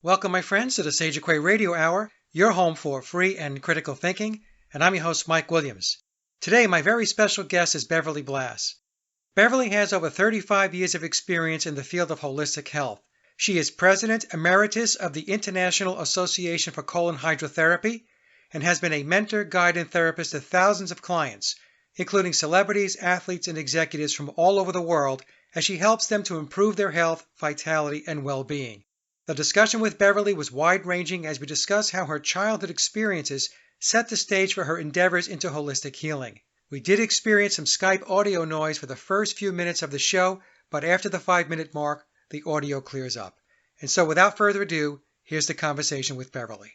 Welcome, my friends, to the Sage of Quay Radio Hour, your home for free and critical thinking, and I'm your host, Mike Williams. Today, my very special guest is Beverley Blass. Beverly has over 35 years of experience in the field of holistic health. She is President Emeritus of the International Association for Colon Hydrotherapy and has been a mentor, guide, and therapist to thousands of clients, including celebrities, athletes, and executives from all over the world, as she helps them to improve their health, vitality, and well-being. The discussion with Beverly was wide-ranging as we discuss how her childhood experiences set the stage for her endeavors into holistic healing. We did experience some Skype audio noise for the first few minutes of the show, but after the 5-minute mark, the audio clears up. And so without further ado, here's the conversation with Beverly.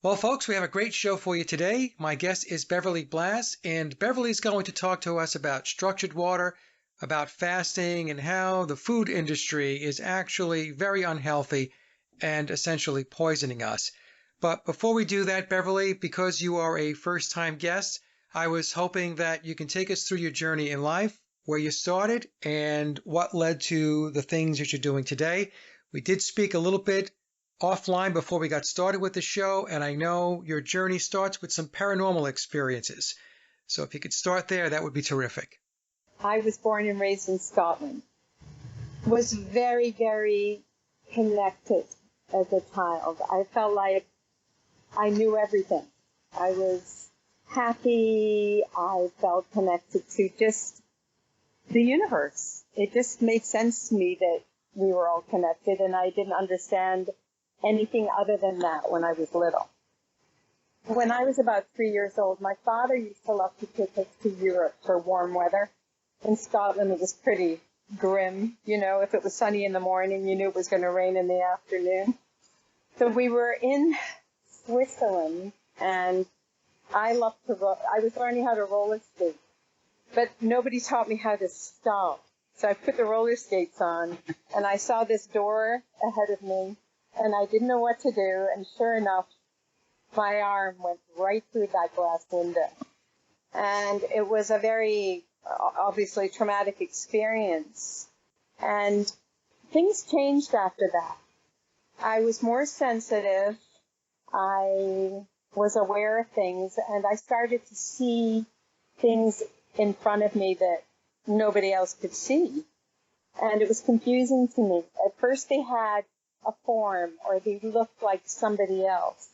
Well, folks, we have a great show for you today. My guest is Beverley Blass, and Beverly's going to talk to us about structured water, about fasting, and how the food industry is actually very unhealthy and essentially poisoning us. But before we do that, Beverly, because you are a first-time guest, I was hoping that you can take us through your journey in life, where you started, and what led to the things that you're doing today. We did speak a little bit offline before we got started with the show, and I know your journey starts with some paranormal experiences. So if you could start there, that would be terrific. I was born and raised in Scotland. Was very, very connected as a child. I felt like I knew everything. I was happy. I felt connected to just the universe. It just made sense to me that we were all connected, and I didn't understand anything other than that when I was little. When I was about 3 years old, my father used to love to take us to Europe for warm weather. In Scotland, it was pretty grim. You know, if it was sunny in the morning, you knew it was going to rain in the afternoon. So we were in Switzerland, and I was learning how to roller skate, but nobody taught me how to stop. So I put the roller skates on, and I saw this door ahead of me, and I didn't know what to do, and sure enough, my arm went right through that glass window. And it was a very obviously traumatic experience. And things changed after that. I was more sensitive. I was aware of things, and I started to see things in front of me that nobody else could see. And it was confusing to me. At first they had a form, or they looked like somebody else.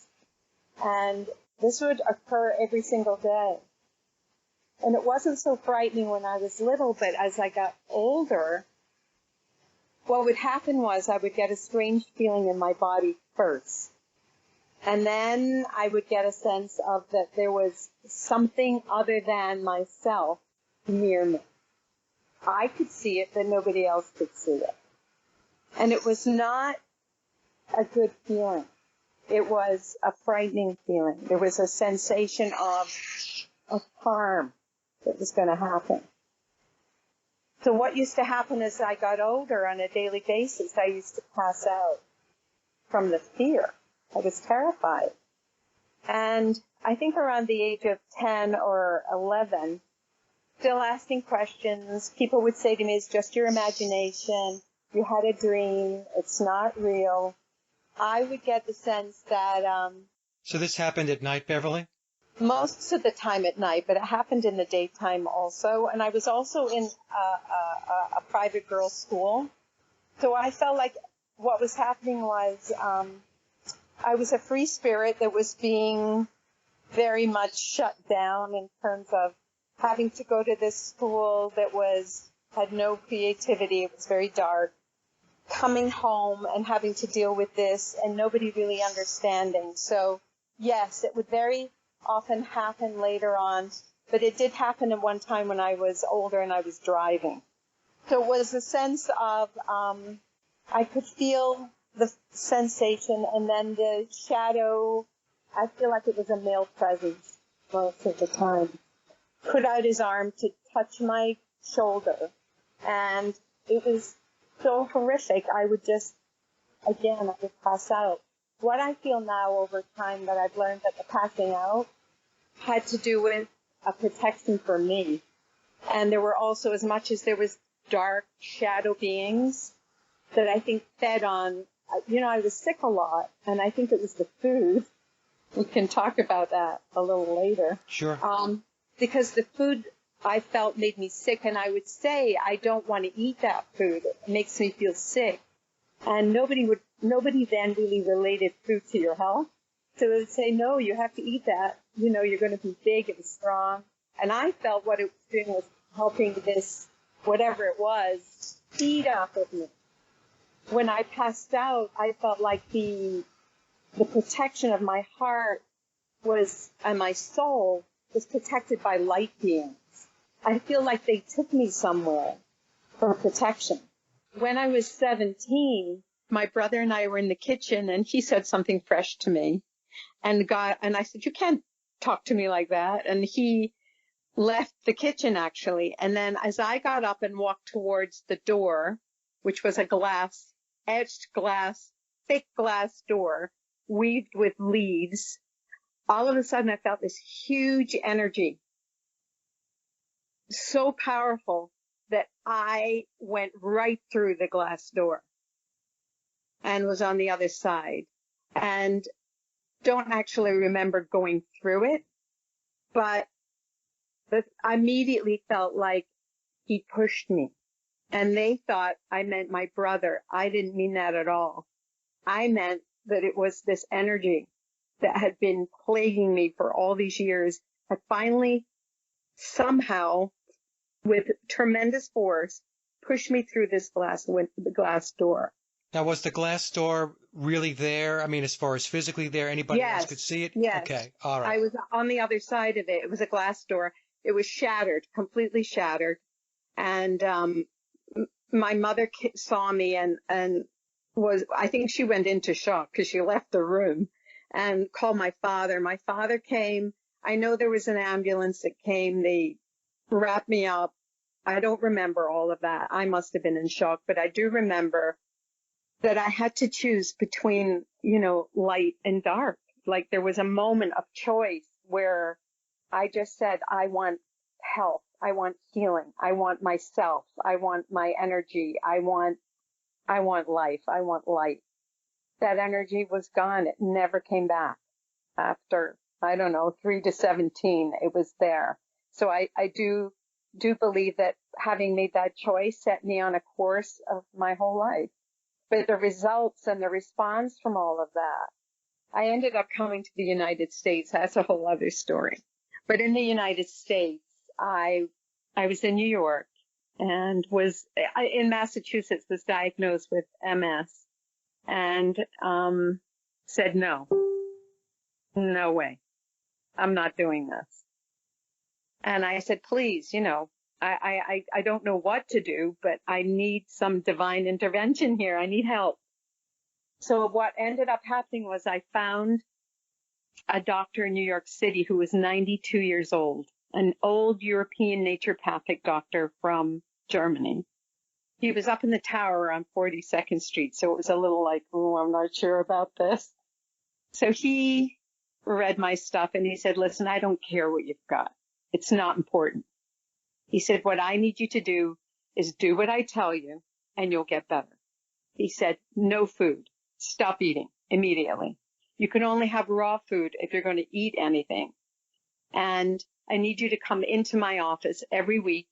And this would occur every single day. And it wasn't so frightening when I was little, but as I got older, what would happen was I would get a strange feeling in my body first. And then I would get a sense of that there was something other than myself near me. I could see it, but nobody else could see it. And it was not a good feeling. It was a frightening feeling. There was a sensation of harm that was going to happen. So what used to happen as I got older on a daily basis, I used to pass out from the fear. I was terrified. And I think around the age of 10 or 11, still asking questions, people would say to me, it's just your imagination, you had a dream, it's not real. I would get the sense that... So this happened at night, Beverly? Most of the time at night, but it happened in the daytime also. And I was also in a private girls' school. So I felt like what was happening was I was a free spirit that was being very much shut down in terms of having to go to this school that had no creativity. It was very dark. Coming home and having to deal with this and nobody really understanding. So, yes, it would very often happen later on, but it did happen at one time when I was older and I was driving. So it was a sense of, I could feel the sensation, and then the shadow, I feel like it was a male presence most of the time, put out his arm to touch my shoulder, and it was so horrific. I would pass out. What I feel now over time that I've learned that the passing out had to do with a protection for me. And there were also, as much as there was dark shadow beings that I think fed on I was sick a lot, and I think it was the food. We can talk about that a little later. Sure. Because the food I felt made me sick, and I would say, I don't want to eat that food. It makes me feel sick. And nobody then really related food to your health. So they would say, no, you have to eat that. You're going to be big and strong. And I felt what it was doing was helping this, whatever it was, feed off of me. When I passed out, I felt like the protection of my heart and my soul was protected by light beings. I feel like they took me somewhere for protection. When I was 17, my brother and I were in the kitchen, and he said something fresh to me. And I said, you can't talk to me like that. And he left the kitchen, actually. And then as I got up and walked towards the door, which was a etched glass, thick glass door, weaved with leaves, all of a sudden I felt this huge energy, so powerful that I went right through the glass door and was on the other side. And don't actually remember going through it, but I immediately felt like he pushed me. And they thought I meant my brother. I didn't mean that at all. I meant that it was this energy that had been plaguing me for all these years had finally, somehow, with tremendous force, pushed me through the glass door. Now, was the glass door really there? I mean, as far as physically there, anybody else could see it? Yes. Okay, all right. I was on the other side of it. It was a glass door. It was shattered, completely shattered. And my mother saw me and I think she went into shock because she left the room and called my father. My father came. I know there was an ambulance that came. They wrapped me up. I don't remember all of that. I must have been in shock, but I do remember that I had to choose between, light and dark. Like there was a moment of choice where I just said, I want health. I want healing. I want myself. I want my energy. I want life. I want light. That energy was gone. It never came back after, 3 to 17. It was there. So I do believe that having made that choice set me on a course of my whole life. But the results and the response from all of that, I ended up coming to the United States. That's a whole other story. But in the United States, I was in New York and in Massachusetts, was diagnosed with MS and said, no way. I'm not doing this. And I said, please, I don't know what to do, but I need some divine intervention here. I need help. So what ended up happening was I found a doctor in New York City who was 92 years old, an old European naturopathic doctor from Germany. He was up in the tower on 42nd Street, so it was a little like, oh, I'm not sure about this. So he read my stuff and he said, listen, I don't care what you've got. It's not important. He said, what I need you to do is do what I tell you and you'll get better. He said, no food. Stop eating immediately. You can only have raw food if you're going to eat anything. And I need you to come into my office every week,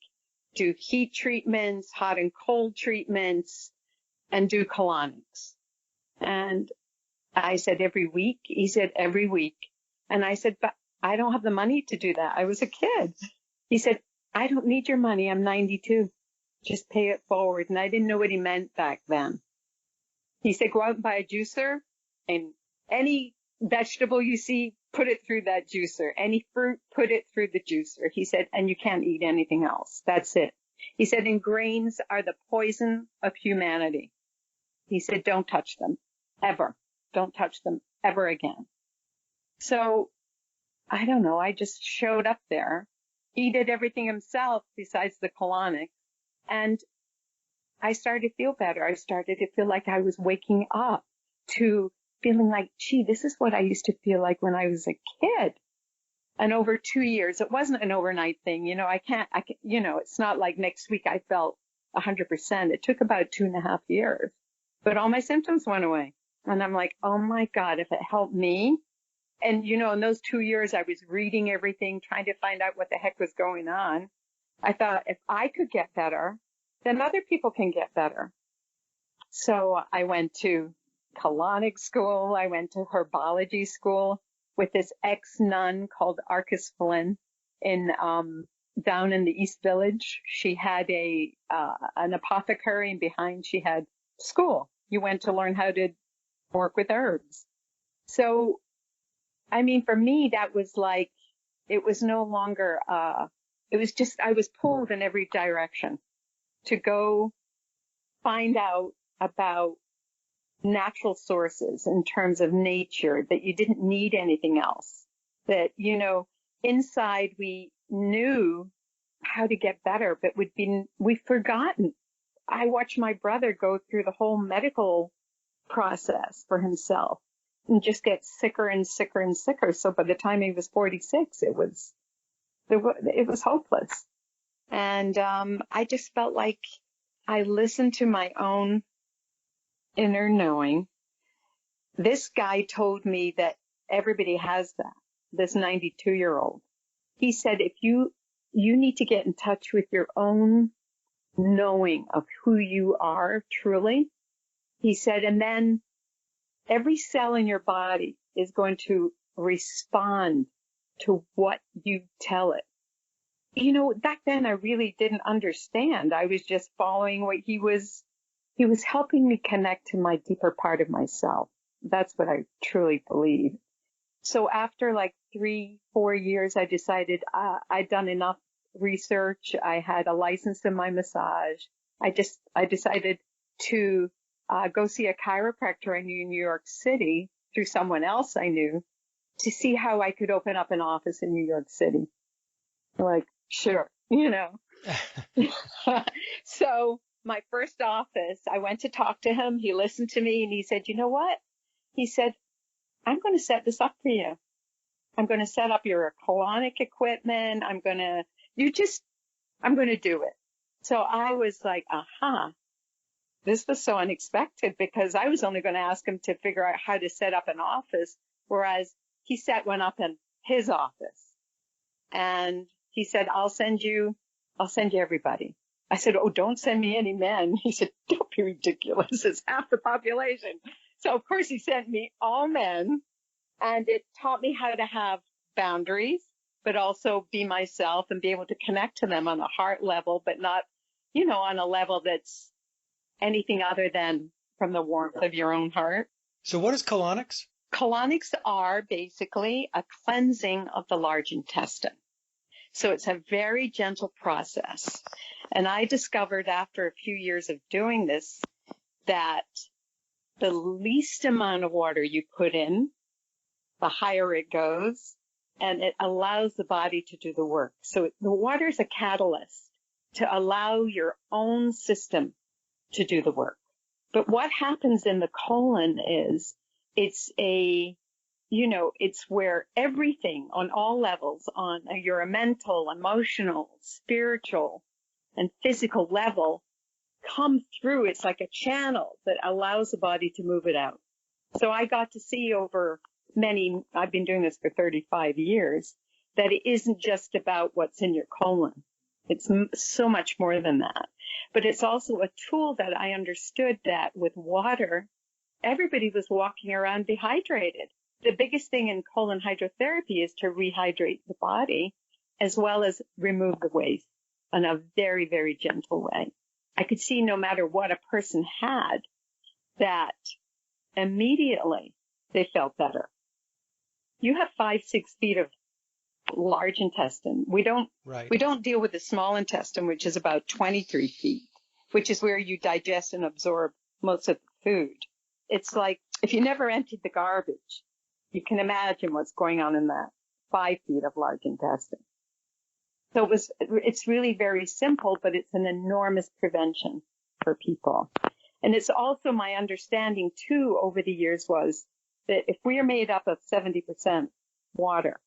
do heat treatments, hot and cold treatments, and do colonics. And I said, every week? He said, every week. And I said, but I don't have the money to do that. I was a kid. He said, I don't need your money. I'm 92. Just pay it forward. And I didn't know what he meant back then. He said, go out and buy a juicer, and any vegetable you see, put it through that juicer. Any fruit, put it through the juicer. He said, and you can't eat anything else. That's it. He said, and grains are the poison of humanity. He said, don't touch them ever. Don't touch them ever again. So I don't know. I just showed up there. He did everything himself besides the colonics. And I started to feel better. I started to feel like I was waking up to feeling like, gee, this is what I used to feel like when I was a kid. And over 2 years, it wasn't an overnight thing. It's not like next week I felt 100%. It took about 2.5 years, but all my symptoms went away. And I'm like, oh my God, if it helped me. And, you know, in those 2 years, I was reading everything, trying to find out what the heck was going on. I thought if I could get better, then other people can get better. So I went to colonics school. I went to herbology school with this ex-nun called Arcus Flynn in, down in the East Village. She had an apothecary, and behind she had school. You went to learn how to work with herbs. So, I mean, for me, that was like, it was no longer, it was just, I was pulled in every direction to go find out about natural sources in terms of nature, that you didn't need anything else, that, you know, inside we knew how to get better, but we've forgotten. I watched my brother go through the whole medical process for himself and just get sicker and sicker and sicker. So by the time he was 46, it was hopeless. And I just felt like I listened to my own inner knowing. This guy told me that everybody has that, this 92-year-old. He said, if you need to get in touch with your own knowing of who you are truly. He said, and then every cell in your body is going to respond to what you tell it. You know, back then I really didn't understand. I was just following what he was helping me connect to my deeper part of myself. That's what I truly believe. So after like 3-4 years, I decided I'd done enough research. I had a license in my massage. I decided to go see a chiropractor I knew in New York City through someone else I knew to see how I could open up an office in New York City. Like, sure, you know. So my first office, I went to talk to him. He listened to me and he said, you know what? He said, I'm going to set this up for you. I'm going to set up your colonic equipment. I'm going to do it. So I was like, aha, this was so unexpected because I was only going to ask him to figure out how to set up an office, whereas he set one up in his office. And he said, I'll send you everybody. I said, oh, don't send me any men. He said, don't be ridiculous. It's half the population. So of course he sent me all men, and it taught me how to have boundaries, but also be myself and be able to connect to them on a heart level, but not, you know, on a level that's anything other than from the warmth of your own heart. So what is colonics? Colonics are basically a cleansing of the large intestine. So it's a very gentle process. And I discovered after a few years of doing this that the least amount of water you put in, the higher it goes, and it allows the body to do the work. So the water is a catalyst to allow your own system to do the work. But what happens in the colon is it's where everything on all levels, on your mental, emotional, spiritual, and physical level come through. It's like a channel that allows the body to move it out. So I got to see I've been doing this for 35 years, that it isn't just about what's in your colon. It's so much more than that. But it's also a tool that I understood that with water, everybody was walking around dehydrated. The biggest thing in colon hydrotherapy is to rehydrate the body as well as remove the waste in a very, very gentle way. I could see no matter what a person had, that immediately they felt better. You have 5-6 feet of large intestine. We don't deal with the small intestine, which is about 23 feet, which is where you digest and absorb most of the food. It's like if you never emptied the garbage, you can imagine what's going on in that 5 feet of large intestine. So it's really very simple, but it's an enormous prevention for people. And it's also my understanding too over the years was that if we are made up of 70% water,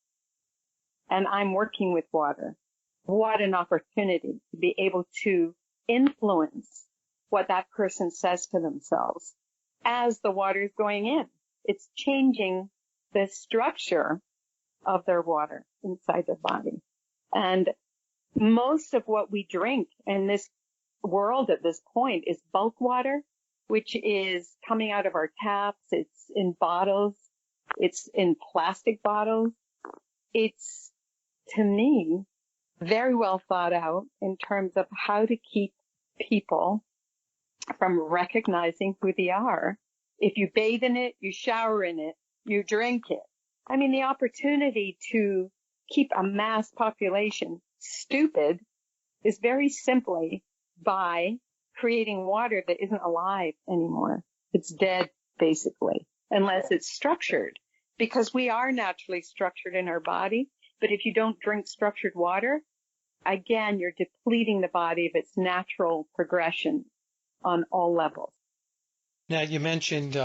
and I'm working with water, what an opportunity to be able to influence what that person says to themselves as the water is going in. It's changing the structure of their water inside their body. And most of what we drink in this world at this point is bulk water, which is coming out of our taps. It's in bottles. It's in plastic bottles. It's, to me, very well thought out in terms of how to keep people from recognizing who they are. If you bathe in it, you shower in it, you drink it. I mean, the opportunity to keep a mass population stupid is very simply by creating water that isn't alive anymore. It's dead, basically, unless it's structured, because we are naturally structured in our body. But if you don't drink structured water, again, you're depleting the body of its natural progression on all levels. Now, you mentioned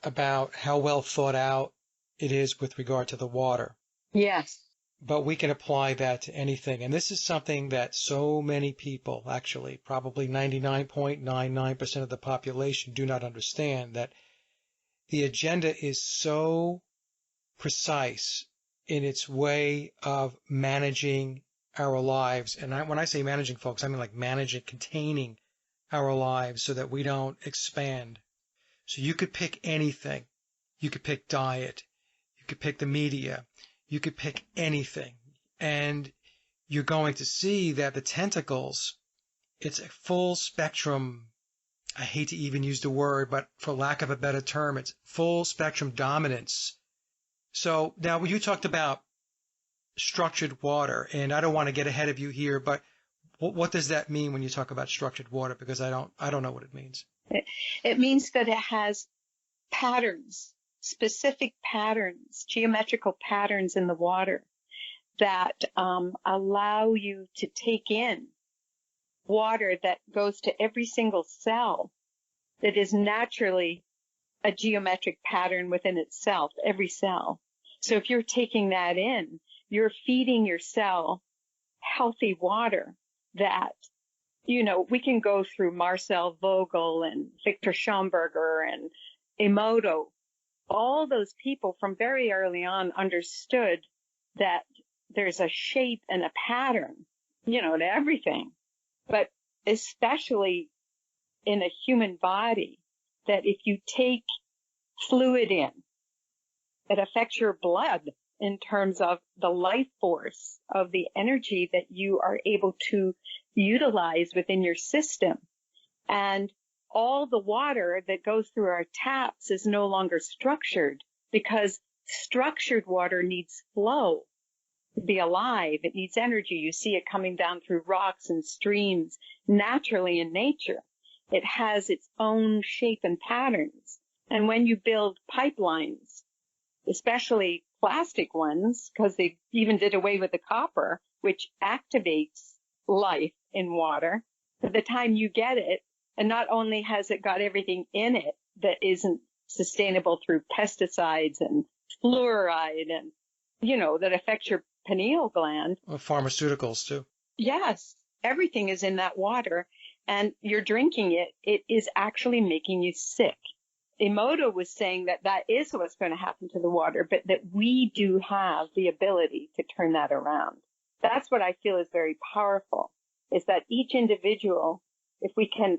about how well thought out it is with regard to the water. Yes. But we can apply that to anything. And this is something that so many people, actually, probably 99.99% of the population do not understand, that the agenda is so precise in its way of managing our lives. And when I say managing, folks, I mean like managing, containing our lives so that we don't expand. So you could pick anything. You could pick diet. You could pick the media. You could pick anything. And you're going to see that the tentacles, it's a full spectrum. I hate to even use the word, but for lack of a better term, it's full spectrum dominance. So now when you talked about structured water, and I don't want to get ahead of you here, but what does that mean when you talk about structured water? Because I don't know what it means. It means that it has patterns, specific patterns, geometrical patterns in the water that allow you to take in water that goes to every single cell that is naturally a geometric pattern within itself, every cell. So if you're taking that in, you're feeding your cell healthy water that, you know, we can go through Marcel Vogel and Victor Schomburger and Emoto. All those people from very early on understood that there's a shape and a pattern, you know, to everything. But especially in a human body, that if you take fluid in, it affects your blood in terms of the life force of the energy that you are able to utilize within your system. And all the water that goes through our taps is no longer structured, because structured water needs flow to be alive. It needs energy. You see it coming down through rocks and streams naturally in nature. It has its own shape and patterns. And when you build pipelines, especially plastic ones, because they even did away with the copper, which activates life in water, by the time you get it, and not only has it got everything in it that isn't sustainable through pesticides and fluoride and, you know, that affects your pineal gland. Well, pharmaceuticals too. Yes, everything is in that water, and you're drinking it. It is actually making you sick. Emoto was saying that that is what's going to happen to the water, but that we do have the ability to turn that around. That's what I feel is very powerful, is that each individual, if we can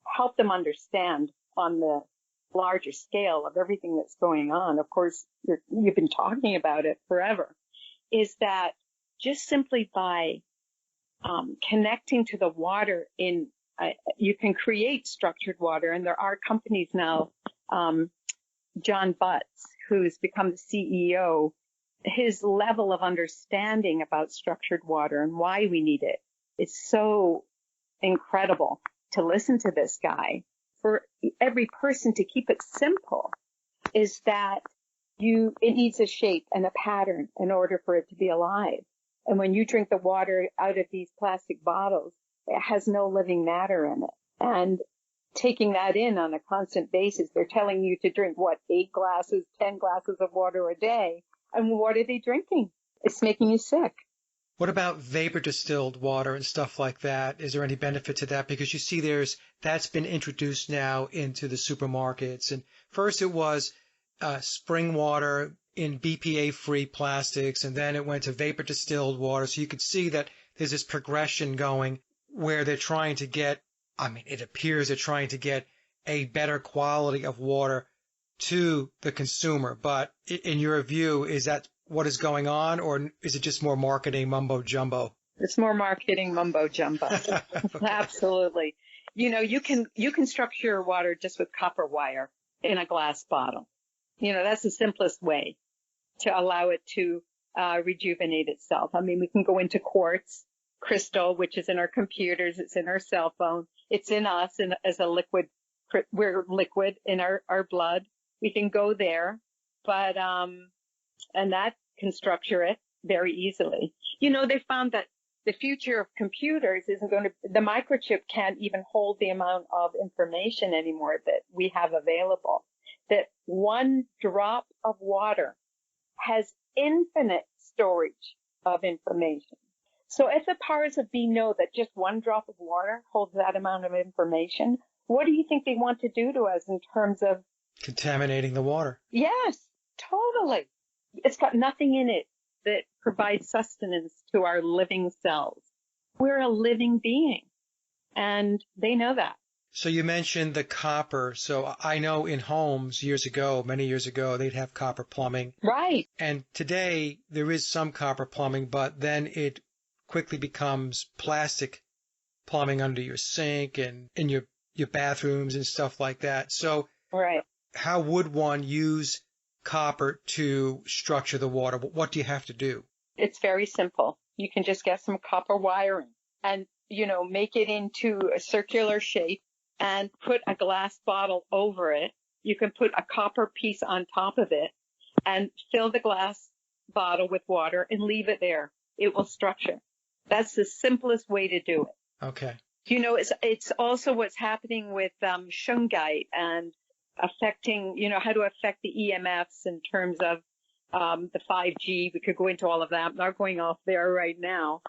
help them understand on the larger scale of everything that's going on, of course, you've been talking about it forever, is that just simply by connecting to the water you can create structured water. And there are companies now, John Butts, who's become the CEO, his level of understanding about structured water and why we need it is so incredible to listen to this guy. For every person to keep it simple is that it needs a shape and a pattern in order for it to be alive. And when you drink the water out of these plastic bottles, it has no living matter in it. And taking that in on a constant basis, they're telling you to drink, 8 glasses, 10 glasses of water a day. And what are they drinking? It's making you sick. What about vapor distilled water and stuff like that? Is there any benefit to that? Because you see that's been introduced now into the supermarkets. And first it was spring water in BPA-free plastics, and then it went to vapor distilled water. So you could see that there's this progression going where they're trying to get, it appears they're trying to get a better quality of water to the consumer. But in your view, is that what is going on, or is it just more marketing mumbo jumbo? It's more marketing mumbo jumbo. Absolutely. You can structure your water just with copper wire in a glass bottle. That's the simplest way to allow it to rejuvenate itself. We can go into quartz, crystal, which is in our computers. It's in our cell phone. It's in us as a liquid. We're liquid in our blood. We can go there, but, and that can structure it very easily. They found that the future of computers the microchip can't even hold the amount of information anymore that we have available. That one drop of water has infinite storage of information. So if the powers that be know that just one drop of water holds that amount of information, what do you think they want to do to us in terms of contaminating the water? Yes, totally. It's got nothing in it that provides sustenance to our living cells. We're a living being, and they know that. So you mentioned the copper. So I know in homes many years ago, they'd have copper plumbing. Right. And today there is some copper plumbing, but then it quickly becomes plastic plumbing under your sink and in your bathrooms and stuff like that. So right. How would one use copper to structure the water? What do you have to do? It's very simple. You can just get some copper wiring and, make it into a circular shape and put a glass bottle over it. You can put a copper piece on top of it and fill the glass bottle with water and leave it there. It will structure. That's the simplest way to do it. Okay. It's also what's happening with shungite and affecting, how to affect the EMFs in terms of the 5G. We could go into all of that. I'm not going off there right now,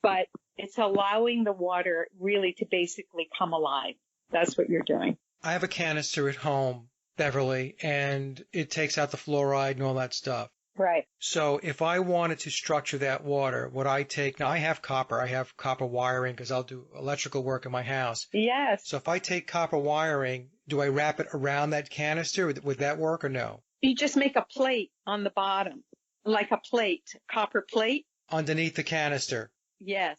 but it's allowing the water really to basically come alive. That's what you're doing. I have a canister at home, Beverly, and it takes out the fluoride and all that stuff. Right. So if I wanted to structure that water, now I have copper wiring because I'll do electrical work in my house. Yes. So if I take copper wiring, do I wrap it around that canister? Would that work or no? You just make a plate on the bottom, like a plate, copper plate. Underneath the canister. Yes.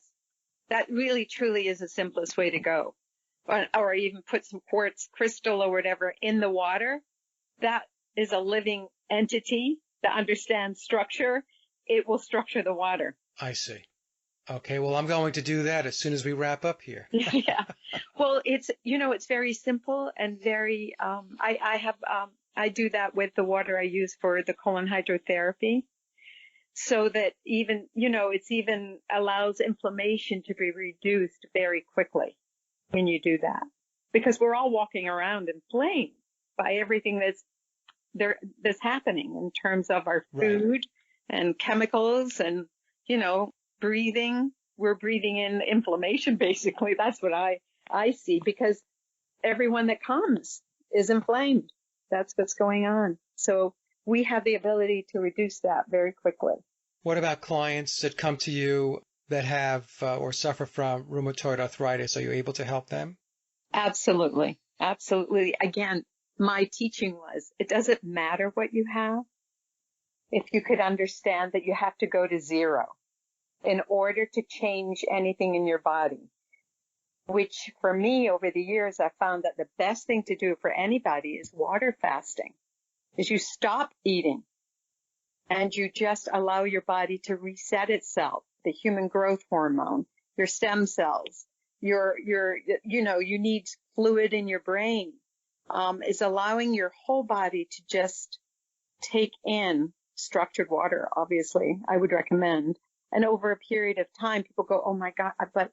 That really, truly is the simplest way to go. Or even put some quartz crystal or whatever in the water. That is a living entity that understands structure. It will structure the water. I see. Okay, well, I'm going to do that as soon as we wrap up here. Yeah. Well, it's very simple and very, I do that with the water I use for the colon hydrotherapy. So that even, it's even allows inflammation to be reduced very quickly when you do that. Because we're all walking around inflamed by everything that's happening in terms of our food and chemicals and, breathing. We're breathing in inflammation, basically. That's what I see, because everyone that comes is inflamed. That's what's going on. So we have the ability to reduce that very quickly. What about clients that come to you that have or suffer from rheumatoid arthritis? Are you able to help them? Absolutely. Absolutely. Again, my teaching was, it doesn't matter what you have. If you could understand that you have to go to zero in order to change anything in your body, which for me over the years, I found that the best thing to do for anybody is water fasting, is you stop eating and you just allow your body to reset itself, the human growth hormone, your stem cells, you need fluid in your brain, is allowing your whole body to just take in structured water. Obviously, I would recommend. And over a period of time, people go, oh my God, but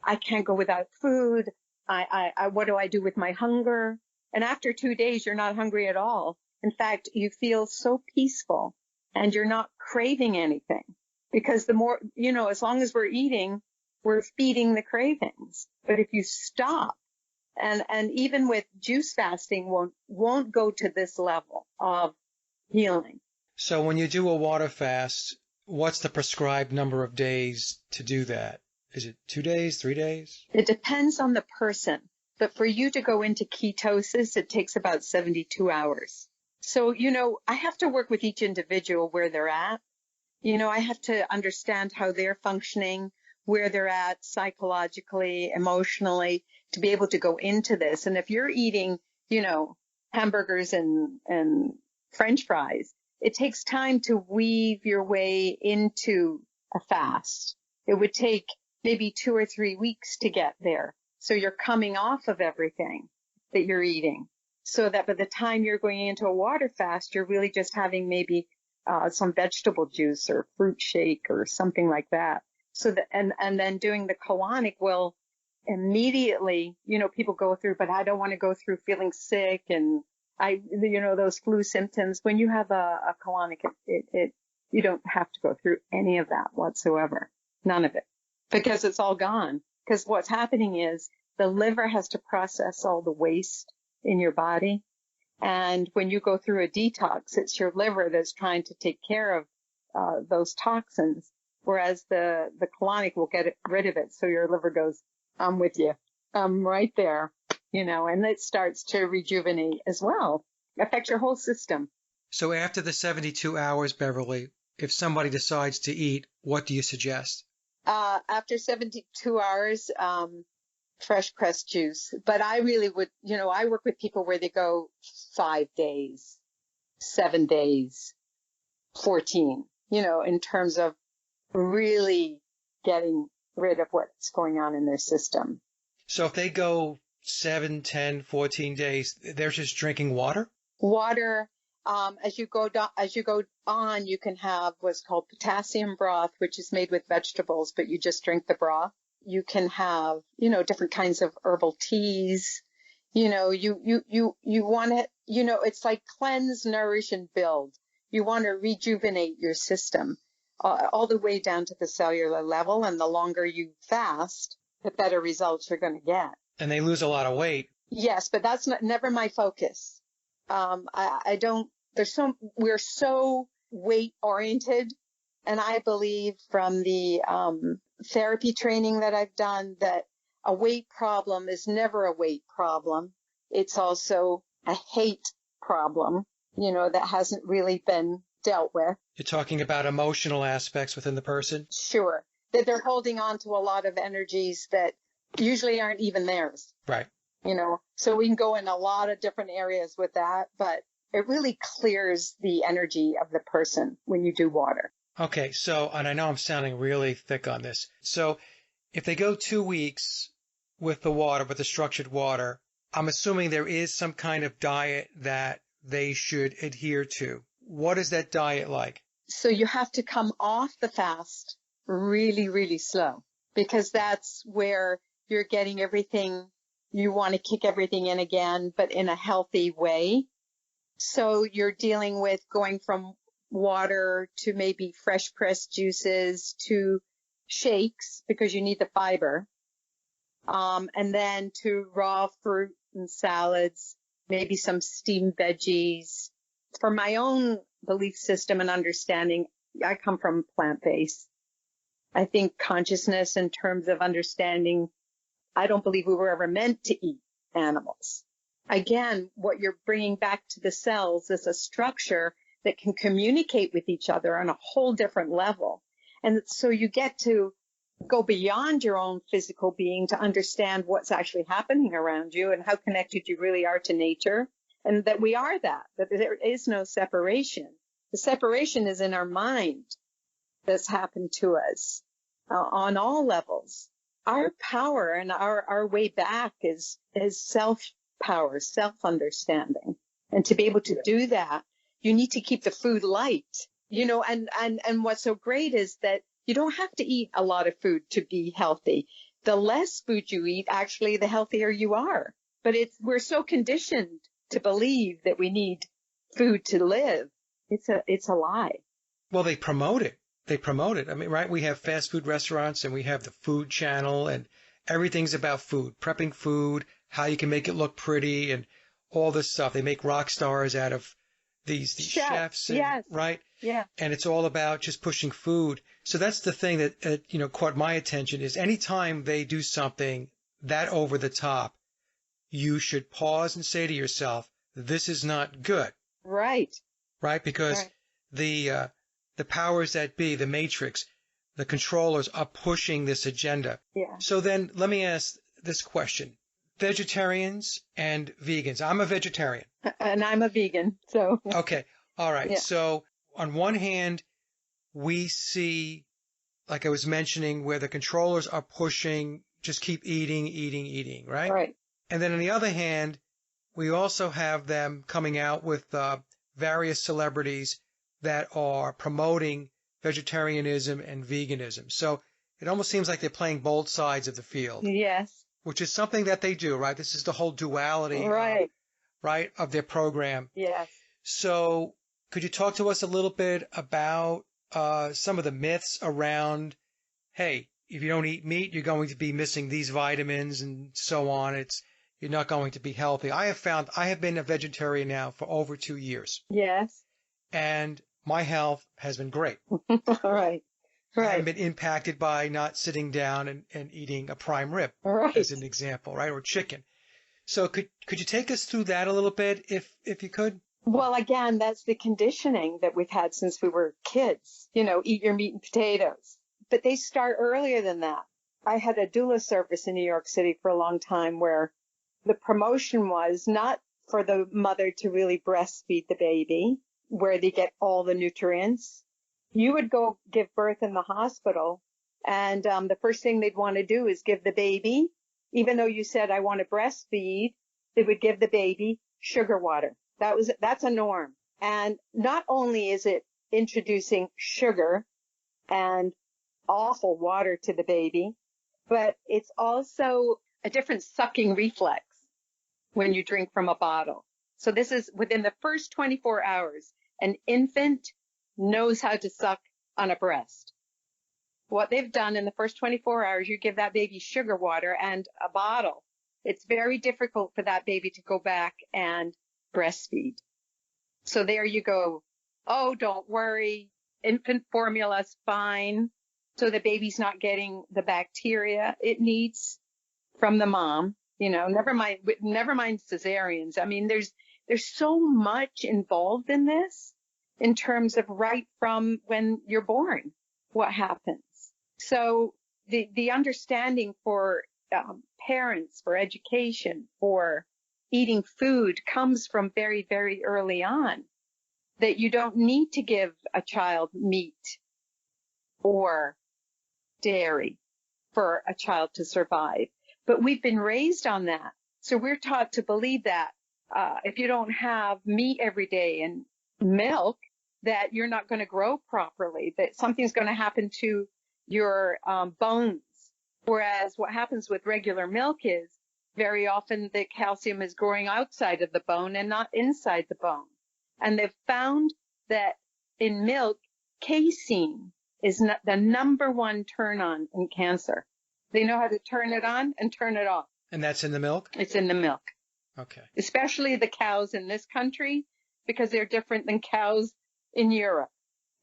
I can't go without food. What do I do with my hunger? And after 2 days, you're not hungry at all. In fact, you feel so peaceful and you're not craving anything. because the more, as long as we're eating, we're feeding the cravings. But if you stop, and even with juice fasting won't go to this level of healing. So when you do a water fast, what's the prescribed number of days to do that? Is it 2 days, 3 days? It depends on the person. But for you to go into ketosis, it takes about 72 hours. So, I have to work with each individual where they're at. I have to understand how they're functioning, where they're at psychologically, emotionally, to be able to go into this. And if you're eating, hamburgers and French fries, it takes time to weave your way into a fast. It would take maybe 2 or 3 weeks to get there. So you're coming off of everything that you're eating, so that by the time you're going into a water fast, you're really just having maybe some vegetable juice or fruit shake or something like that. So that, and then doing the colonic will immediately, people go through, but I don't want to go through feeling sick and those flu symptoms. When you have a colonic, you don't have to go through any of that whatsoever. None of it, because it's all gone. Because what's happening is the liver has to process all the waste in your body. And when you go through a detox, it's your liver that's trying to take care of those toxins, whereas the colonic will get rid of it. So your liver goes, I'm with you. I'm right there, and it starts to rejuvenate as well. Affects your whole system. So after the 72 hours, Beverly, if somebody decides to eat, what do you suggest? After 72 hours, fresh pressed juice. But I really would, I work with people where they go 5 days, 7 days, 14, in terms of really getting rid of what's going on in their system. So if they go 7, 10, 14 days, they're just drinking water? Water. As you go on, you can have what's called potassium broth, which is made with vegetables, but you just drink the broth. You can have, different kinds of herbal teas. You want to, it's like cleanse, nourish, and build. You want to rejuvenate your system all the way down to the cellular level. And the longer you fast, the better results you're going to get. And they lose a lot of weight. Yes, but that's never my focus. We're so weight oriented. And I believe from the therapy training that I've done that a weight problem is never a weight problem. It's also a hate problem, that hasn't really been dealt with. You're talking about emotional aspects within the person? Sure. That they're holding on to a lot of energies that usually aren't even theirs. Right. So we can go in a lot of different areas with that, but it really clears the energy of the person when you do water. Okay, so, and I know I'm sounding really thick on this. So if they go 2 weeks with the water, with the structured water, I'm assuming there is some kind of diet that they should adhere to. What is that diet like? So you have to come off the fast really, really slow, because that's where you're getting everything. You want to kick everything in again, but in a healthy way. So you're dealing with going from water to maybe fresh pressed juices to shakes, because you need the fiber, and then to raw fruit and salads, maybe some steamed veggies. For my own belief system and understanding, I come from plant-based. I think consciousness in terms of understanding, I don't believe we were ever meant to eat animals. Again, what you're bringing back to the cells is a structure that can communicate with each other on a whole different level. And so you get to go beyond your own physical being to understand what's actually happening around you and how connected you really are to nature, and that we are that there is no separation. The separation is in our mind that's happened to us on all levels. Our power and our way back is self-power, self-understanding. And to be able to do that, you need to keep the food light, and what's so great is that you don't have to eat a lot of food to be healthy. The less food you eat, actually, the healthier you are. But we're so conditioned to believe that we need food to live. It's a lie. Well, they promote it. they promote it. I mean, right? We have fast food restaurants and we have the food channel and everything's about food, prepping food, how you can make it look pretty and all this stuff. They make rock stars out of these chefs, and, yes, right? yeah, And it's all about just pushing food. So that's the thing that, caught my attention is anytime they do something that over the top, you should pause and say to yourself, this is not good. right, Right? Because right. the powers that be, the matrix, the controllers are pushing this agenda. Yeah. So then let me ask this question. Vegetarians and vegans. I'm a vegetarian. And I'm a vegan, so. Okay. All right. Yeah. So on one hand, we see, like I was mentioning, where the controllers are pushing, just keep eating, right? Right. And then on the other hand, we also have them coming out with various celebrities that are promoting vegetarianism and veganism. So it almost seems like they're playing both sides of the field. Yes. Which is something that they do, right? This is the whole duality, right, right, of their program. Yes. So could you talk to us a little bit about some of the myths around, hey, if you don't eat meat, you're going to be missing these vitamins and so on. You're not going to be healthy. I have been a vegetarian now for over 2 years. Yes. And my health has been great. Right. I Right. haven't been impacted by not sitting down and eating a prime rib, Right. as an example, right? Or chicken. So could you take us through that a little bit if you could? Well, again, that's the conditioning that we've had since we were kids. Eat your meat and potatoes. But they start earlier than that. I had a doula service in New York City for a long time where the promotion was not for the mother to really breastfeed the baby, where they get all the nutrients. You would go give birth in the hospital, and the first thing they'd want to do is give the baby, even though you said, I want to breastfeed, they would give the baby sugar water. That's a norm. And not only is it introducing sugar and awful water to the baby, but it's also a different sucking reflex when you drink from a bottle. So this is within the first 24 hours, an infant knows how to suck on a breast. What they've done in the first 24 hours, you give that baby sugar water and a bottle. It's very difficult for that baby to go back and breastfeed. So there you go. Oh, don't worry. Infant formula's fine. So the baby's not getting the bacteria it needs from the mom. Never mind cesareans. I mean, there's so much involved in this in terms of right from when you're born, what happens. So the understanding for parents, for education, for eating food comes from very, very early on, that you don't need to give a child meat or dairy for a child to survive. But we've been raised on that. So we're taught to believe that if you don't have meat every day and milk, that you're not going to grow properly, that something's going to happen to your bones. Whereas what happens with regular milk is very often the calcium is growing outside of the bone and not inside the bone. And they've found that in milk, casein is the number one turn on in cancer. They know how to turn it on and turn it off. And that's in the milk? It's in the milk. Okay. Especially Especially the cows in this country, because they're different than cows in Europe.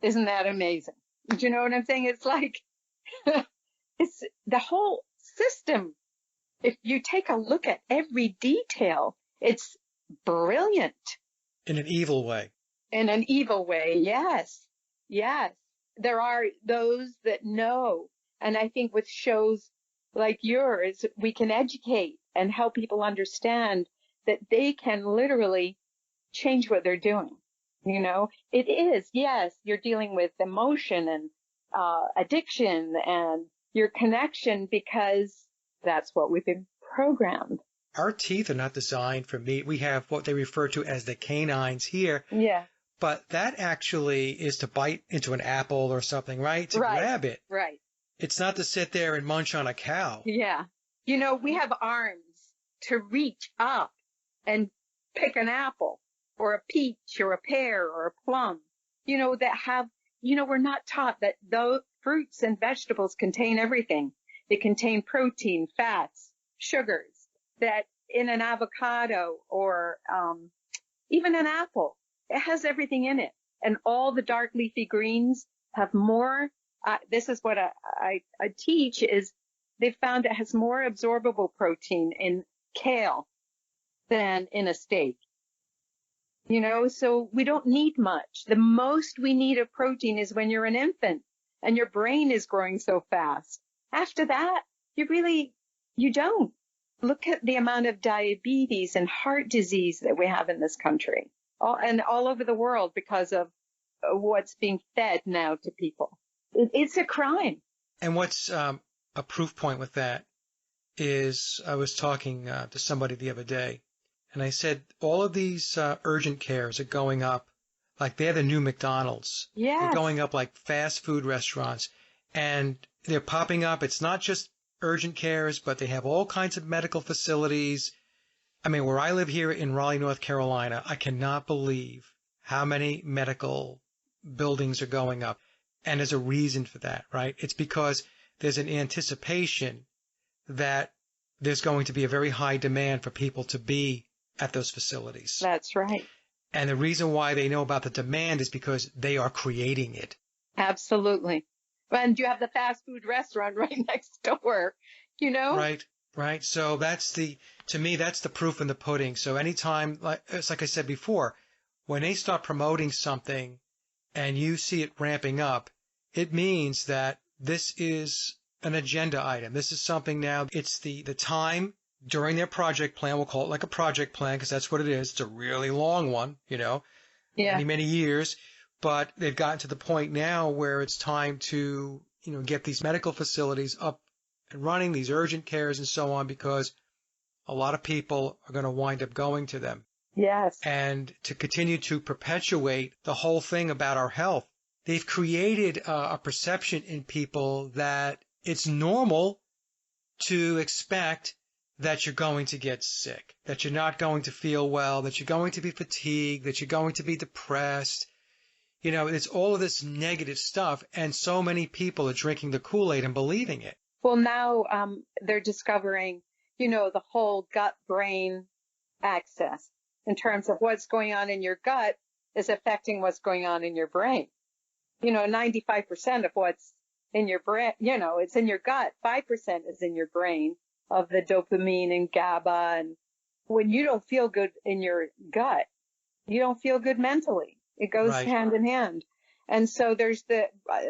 Isn't that amazing? Do you know what I'm saying? It's like, it's the whole system. If you take a look at every detail, it's brilliant. In an evil way. In an evil way, yes. Yes. There are those that know. And I think with shows like yours, we can educate and help people understand that they can literally change what they're doing. It is, yes, you're dealing with emotion and addiction and your connection, because that's what we've been programmed. Our teeth are not designed for meat. We have what they refer to as the canines here. Yeah. But that actually is to bite into an apple or something, right? To grab it. Right. It's not to sit there and munch on a cow. Yeah. We have arms to reach up and pick an apple or a peach or a pear or a plum, that have we're not taught that those fruits and vegetables contain everything. They contain protein, fats, sugars, that in an avocado or even an apple, it has everything in it. And all the dark leafy greens have more. This is what I teach is they found it has more absorbable protein in kale than in a steak. So we don't need much. The most we need of protein is when you're an infant and your brain is growing so fast. After that, you don't. Look at the amount of diabetes and heart disease that we have in this country and all over the world because of what's being fed now to people. It's a crime. And what's a proof point with that is I was talking to somebody the other day, and I said all of these urgent cares are going up like they're the new McDonald's. Yes. They're going up like fast food restaurants, and they're popping up. It's not just urgent cares, but they have all kinds of medical facilities. I mean, where I live here in Raleigh, North Carolina, I cannot believe how many medical buildings are going up. And there's a reason for that, right? It's because there's an anticipation that there's going to be a very high demand for people to be at those facilities. That's right. And the reason why they know about the demand is because they are creating it. Absolutely. And you have the fast food restaurant right next door, Right. So to me, that's the proof in the pudding. So anytime, it's like I said before, when they start promoting something and you see it ramping up, it means that this is an agenda item. This is something now, it's the time during their project plan. We'll call it like a project plan because that's what it is. It's a really long one, many, many years. But they've gotten to the point now where it's time to, get these medical facilities up and running, these urgent cares and so on, because a lot of people are going to wind up going to them. Yes. And to continue to perpetuate the whole thing about our health, they've created a perception in people that it's normal to expect that you're going to get sick, that you're not going to feel well, that you're going to be fatigued, that you're going to be depressed. It's all of this negative stuff, and so many people are drinking the Kool-Aid and believing it. Well, now they're discovering, the whole gut-brain axis in terms of what's going on in your gut is affecting what's going on in your brain. 95% of what's in your brain, it's in your gut. 5% is in your brain of the dopamine and GABA. And when you don't feel good in your gut, you don't feel good mentally. It goes hand in hand. And so there's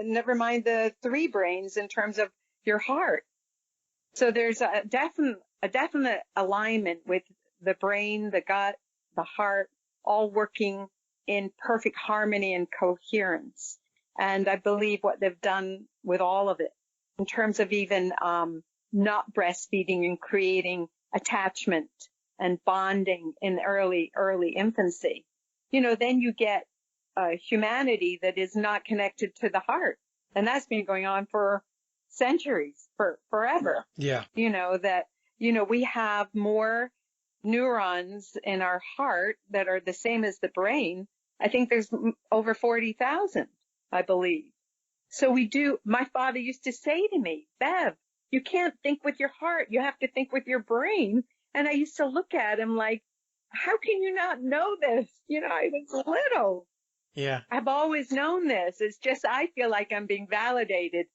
never mind the three brains in terms of your heart. So there's a definite alignment with the brain, the gut, the heart, all working in perfect harmony and coherence. And I believe what they've done with all of it in terms of even not breastfeeding and creating attachment and bonding in early infancy. Then you get humanity that is not connected to the heart. And that's been going on for centuries, forever. Yeah. We have more neurons in our heart that are the same as the brain. I think there's over 40,000, I believe. So my father used to say to me, Bev, you can't think with your heart. You have to think with your brain. And I used to look at him like, how can you not know this? I was little. Yeah. I've always known this. It's just I feel like I'm being validated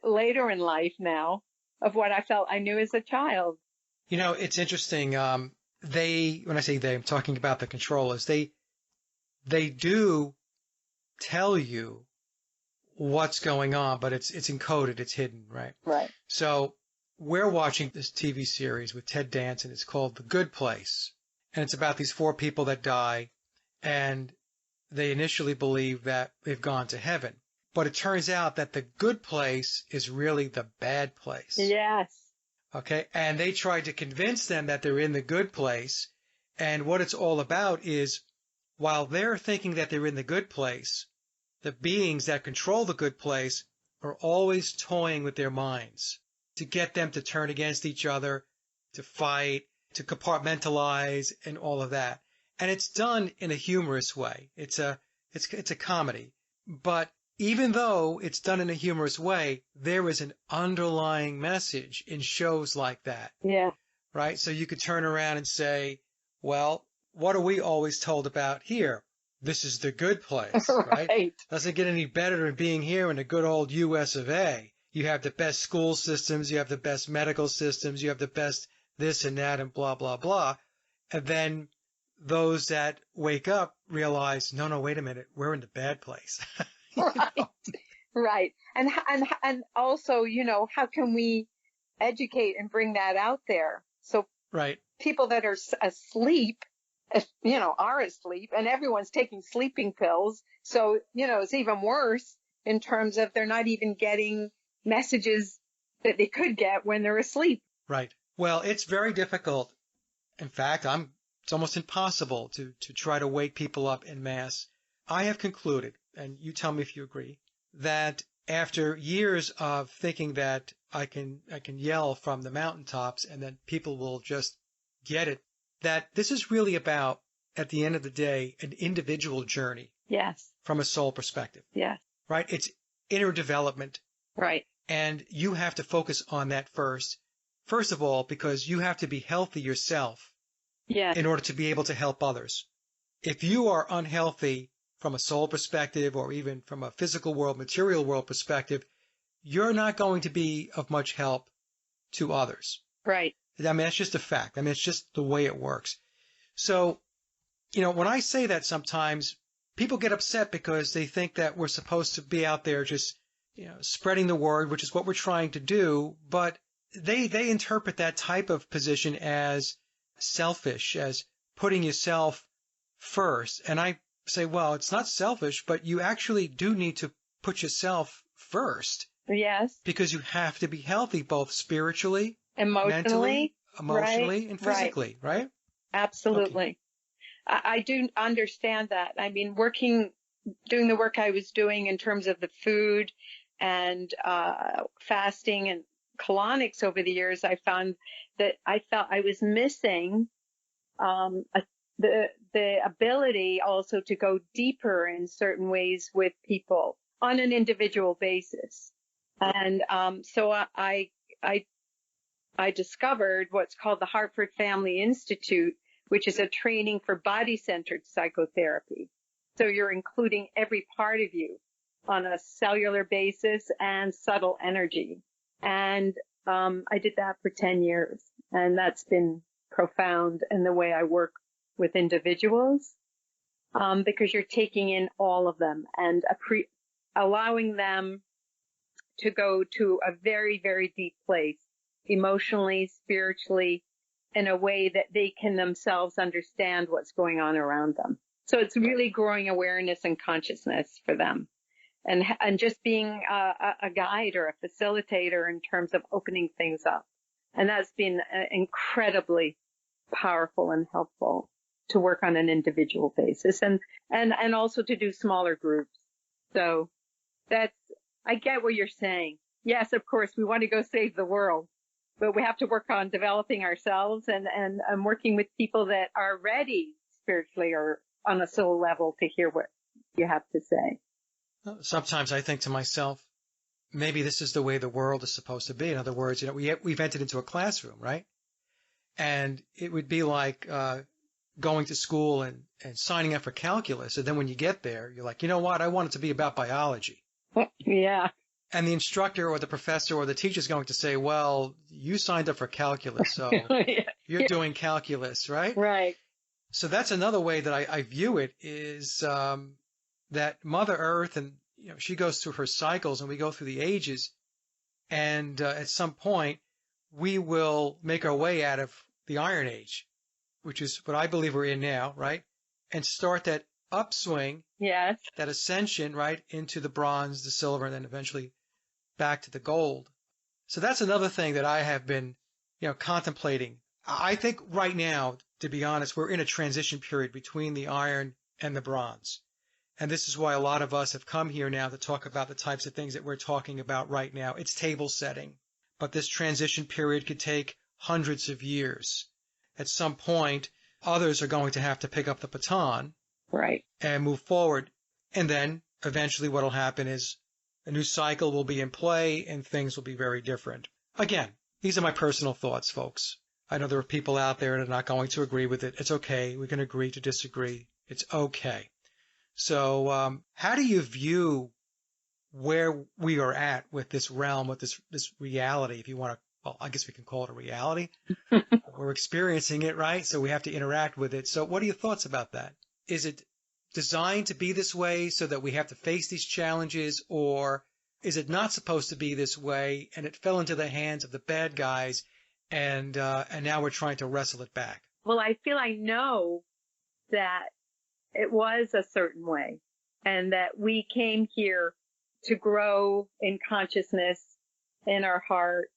later in life now of what I felt I knew as a child. It's interesting. When I say they, I'm talking about the controllers. They do tell you what's going on, but it's encoded, it's hidden, right? Right. So we're watching this TV series with Ted Danson. It's called The Good Place. And it's about these 4 people that die, and they initially believe that they've gone to heaven. But it turns out that the good place is really the bad place. Yes. Okay. And they tried to convince them that they're in the good place. And what it's all about is while they're thinking that they're in the good place, the beings that control the good place are always toying with their minds to get them to turn against each other, to fight, to compartmentalize, and all of that. And it's done in a humorous way. It's a comedy. But even though it's done in a humorous way, there is an underlying message in shows like that. Yeah. Right? So you could turn around and say, well, what are we always told about here? This is the good place, right? Doesn't get any better than being here in the good old US of A. You have the best school systems, you have the best medical systems, you have the best this and that and blah, blah, blah. And then those that wake up realize, no, wait a minute, we're in the bad place. Right. Right. And also, how can we educate and bring that out there? So right. People that are asleep, are asleep, and everyone's taking sleeping pills. So, it's even worse in terms of they're not even getting messages that they could get when they're asleep. Right. Well, it's very difficult. In fact, it's almost impossible to try to wake people up en masse. I have concluded, and you tell me if you agree, that after years of thinking that I can yell from the mountaintops and then people will just get it, that this is really about, at the end of the day, an individual journey. Yes. From a soul perspective. Yes. Right? It's inner development. Right. And you have to focus on that first. First of all, because you have to be healthy yourself. Yes. In order to be able to help others. If you are unhealthy from a soul perspective or even from a physical world, material world perspective, you're not going to be of much help to others. Right. I mean, that's just a fact. I mean, it's just the way it works. So, when I say that sometimes people get upset because they think that we're supposed to be out there just, spreading the word, which is what we're trying to do. But they interpret that type of position as selfish, as putting yourself first. And I say, well, it's not selfish, but you actually do need to put yourself first. Yes. Because you have to be healthy, both spiritually, emotionally, right, and physically, right? Absolutely. Okay. I do understand that. I mean, doing the work I was doing in terms of the food and fasting and colonics over the years, I found that I felt I was missing the ability also to go deeper in certain ways with people on an individual basis. And so I discovered what's called the Hartford Family Institute, which is a training for body-centered psychotherapy. So you're including every part of you on a cellular basis and subtle energy. And I did that for 10 years, and that's been profound in the way I work with individuals, because you're taking in all of them and allowing them to go to a very, very deep place, emotionally, spiritually, in a way that they can themselves understand what's going on around them. So it's really growing awareness and consciousness for them. And just being a guide or a facilitator in terms of opening things up. And that's been incredibly powerful and helpful to work on an individual basis and also to do smaller groups. So I get what you're saying. Yes, of course, we want to go save the world, but we have to work on developing ourselves and working with people that are ready spiritually or on a soul level to hear what you have to say. Sometimes I think to myself, maybe this is the way the world is supposed to be. In other words, we've entered into a classroom, right? And it would be like going to school and signing up for calculus. And then when you get there, you're like, you know what? I want it to be about biology. Yeah. And the instructor or the professor or the teacher is going to say, well, you signed up for calculus, so you're doing calculus, right? Right. So that's another way that I view it is that Mother Earth, and she goes through her cycles and we go through the ages. And at some point, we will make our way out of the Iron Age, which is what I believe we're in now, right? And start that upswing, yes, that ascension, right, into the bronze, the silver, and then eventually back to the gold. So that's another thing that I have been, contemplating. I think right now, to be honest, we're in a transition period between the iron and the bronze. And this is why a lot of us have come here now to talk about the types of things that we're talking about right now. It's table setting. But this transition period could take hundreds of years. At some point, others are going to have to pick up the baton, right, and move forward. And then eventually what will happen is a new cycle will be in play and things will be very different. Again, these are my personal thoughts, folks. I know there are people out there that are not going to agree with it. It's okay. We can agree to disagree. It's okay. So how do you view where we are at with this realm, with this reality, if you want to, well, I guess we can call it a reality. We're experiencing it, right? So we have to interact with it. So what are your thoughts about that? Is it designed to be this way so that we have to face these challenges, or is it not supposed to be this way and it fell into the hands of the bad guys and now we're trying to wrestle it back? Well, I feel I know that it was a certain way and that we came here to grow in consciousness in our heart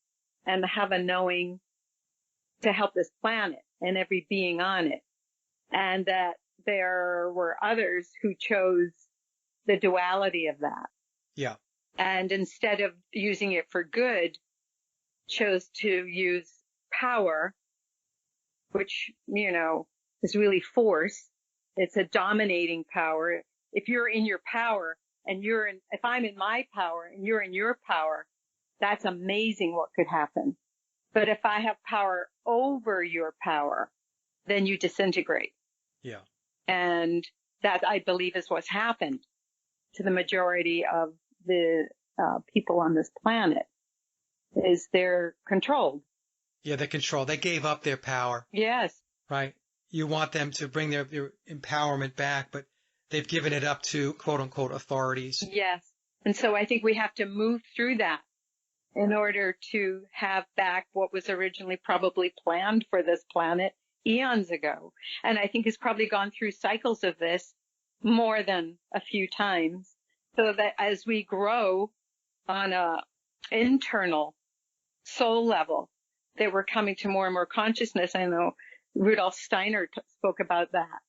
and have a knowing to help this planet and every being on it. And that there were others who chose the duality of that. Yeah. And instead of using it for good, chose to use power, which, is really force. It's a dominating power. If you're in your power and if I'm in my power and you're in your power, that's amazing what could happen. But if I have power over your power, then you disintegrate. Yeah. And that, I believe, is what's happened to the majority of the people on this planet, is they're controlled. Yeah, they're controlled. They gave up their power. Yes. Right. You want them to bring their empowerment back, but they've given it up to quote unquote authorities. Yes. And so I think we have to move through that in order to have back what was originally probably planned for this planet eons ago. And I think it's probably gone through cycles of this more than a few times, so that as we grow on a internal soul level, that we're coming to more and more consciousness. I know Rudolf Steiner spoke about that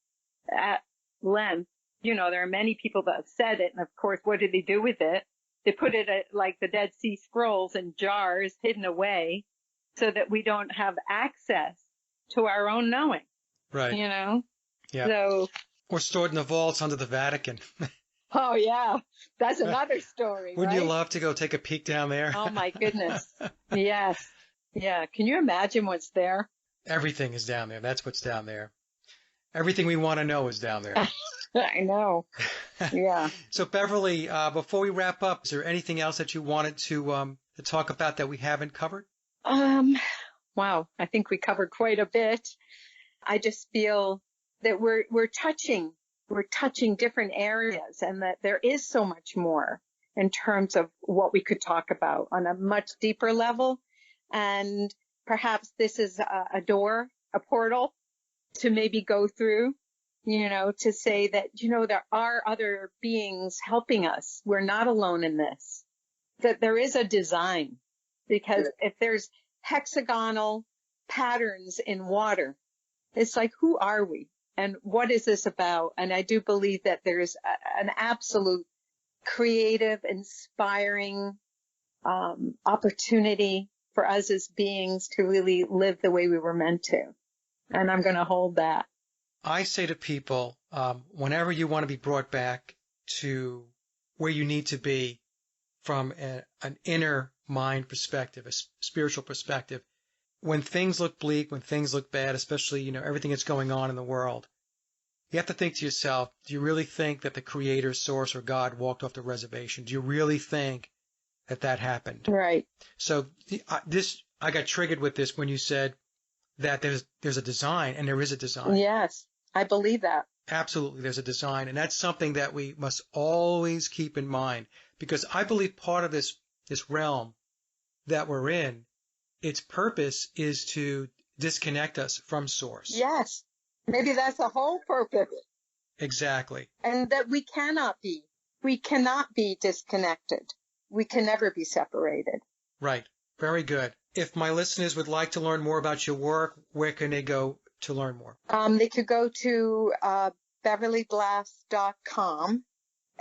at length. There are many people that have said it. And of course, what did they do with it? They put it like the Dead Sea Scrolls in jars hidden away so that we don't have access to our own knowing. Right. Yeah. So, or stored in the vaults under the Vatican. Oh, yeah. That's another story. Wouldn't right? you love to go take a peek down there? Oh, my goodness. Yes. Yeah. Can you imagine what's there? Everything is down there. That's what's down there. Everything we want to know is down there. I know. Yeah. So, Beverly, before we wrap up, is there anything else that you wanted to talk about that we haven't covered? Wow. I think we covered quite a bit. I just feel that we're touching different areas, and that there is so much more in terms of what we could talk about on a much deeper level. And perhaps this is a door, a portal to maybe go through, to say that, there are other beings helping us. We're not alone in this, that there is a design, because if there's hexagonal patterns in water, it's like, who are we? And what is this about? And I do believe that there's an absolute creative, inspiring opportunity for us as beings to really live the way we were meant to. And I'm going to hold that. I say to people, whenever you want to be brought back to where you need to be from an inner mind perspective, a spiritual perspective, when things look bleak, when things look bad, especially, everything that's going on in the world, you have to think to yourself, do you really think that the creator, source, or God walked off the reservation? Do you really think that happened? Right. So I got triggered with this when you said that there's a design, and there is a design. Yes, I believe that. Absolutely, there's a design, and that's something that we must always keep in mind, because I believe part of this realm that we're in, its purpose is to disconnect us from source. Yes, maybe that's the whole purpose. Exactly. And that we cannot be disconnected. We can never be separated. Right. Very good. If my listeners would like to learn more about your work, where can they go to learn more? They could go to beverlyblass.com,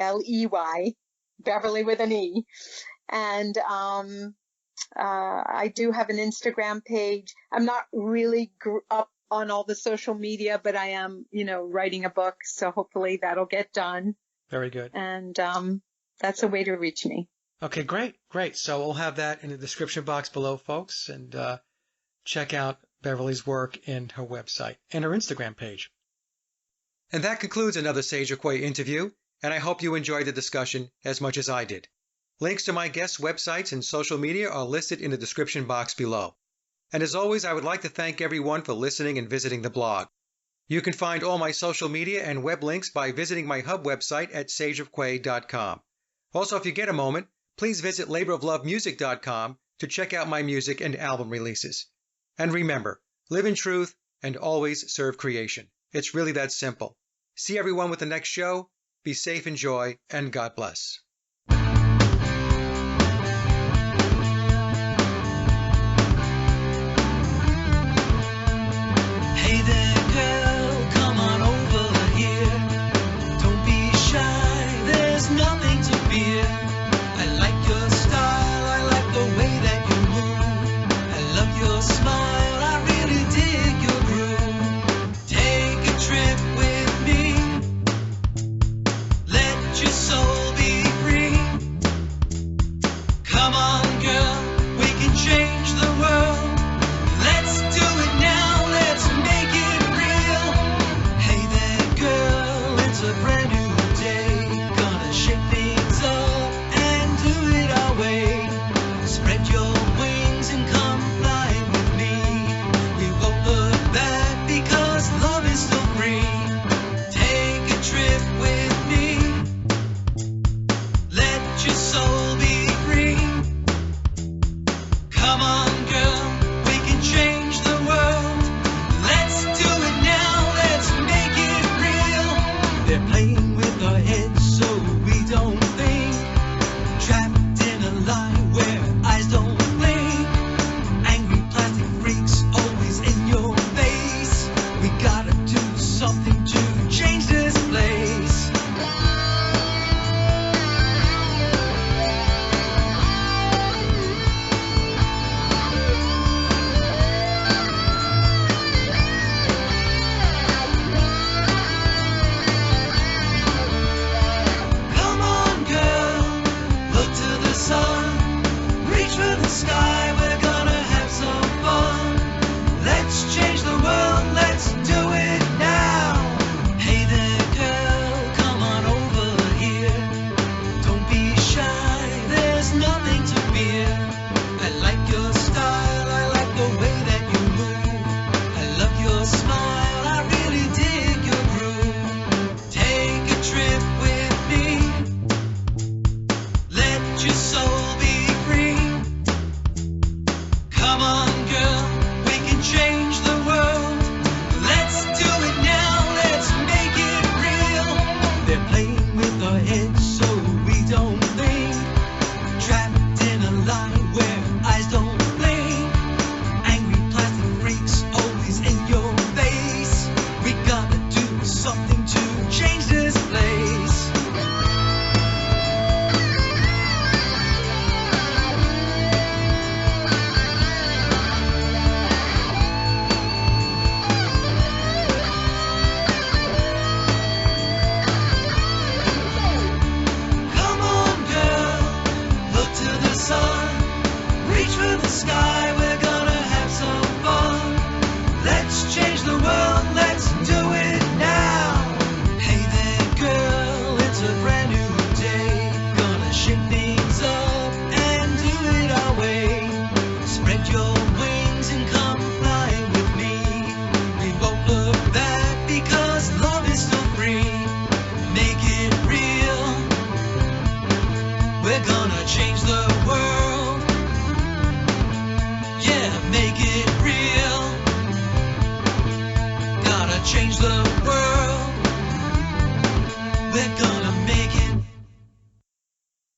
Ley, Beverly with an E. And I do have an Instagram page. I'm not really up on all the social media, but I am, writing a book. So hopefully that'll get done. Very good. And that's a way to reach me. Okay, great. So we'll have that in the description box below, folks, and check out Beverly's work and her website and her Instagram page. And that concludes another Sage of Quay interview, and I hope you enjoyed the discussion as much as I did. Links to my guests' websites and social media are listed in the description box below. And as always, I would like to thank everyone for listening and visiting the blog. You can find all my social media and web links by visiting my hub website at sageofquay.com. Also, if you get a moment, please visit laboroflovemusic.com to check out my music and album releases. And remember, live in truth and always serve creation. It's really that simple. See everyone with the next show. Be safe, enjoy, and God bless. Hey there, girl, come on over here. Don't be shy, there's nothing to fear. I like your style, I like the way that you move. I love your smile, I really dig your groove. Take a trip with me, let your soul be free. Come on, girl, we can change the world. Let's do it now, let's make it real. Hey there, girl, it's a brand new day. Gonna shake things up and do it our way. Spread your wings and come fly with me. We won't look back because love is still free. Take a trip with me. Let your soul be free. Come on, girl, we can change the world. Let's do it now, let's make it real. They're playing with our heads so we don't think. Trapped in a lie where eyes don't blink. Angry plastic freaks always in your face. We gotta do something to change this place. Come on, girl, look to the sun. Reach for the sky, we're gonna have some fun. Let's change the world, let's do it now. Hey there, girl, come on over here. Don't be shy, there's nothing to fear. I like your style, I like the way that you move. I love your smile, I really dig your groove. Take a trip with me. Let your soul be free. Come on, girl, we can change the world. Let's do it now, let's make it real. They're playing with our heads so we don't think. Trapped in a lie where eyes don't blink. Angry plastic freaks always in your face. We gotta do something to change this place. Come on, girl, look to the sun. Reach for the sky, we're gonna have some fun. Let's change the world, let's do it now. Hey there, girl, it's a brand new day. Gonna shake things up and do it our way. Spread your wings and come fly with me. We won't look back because love is still free. Make it real. We're gonna change the world.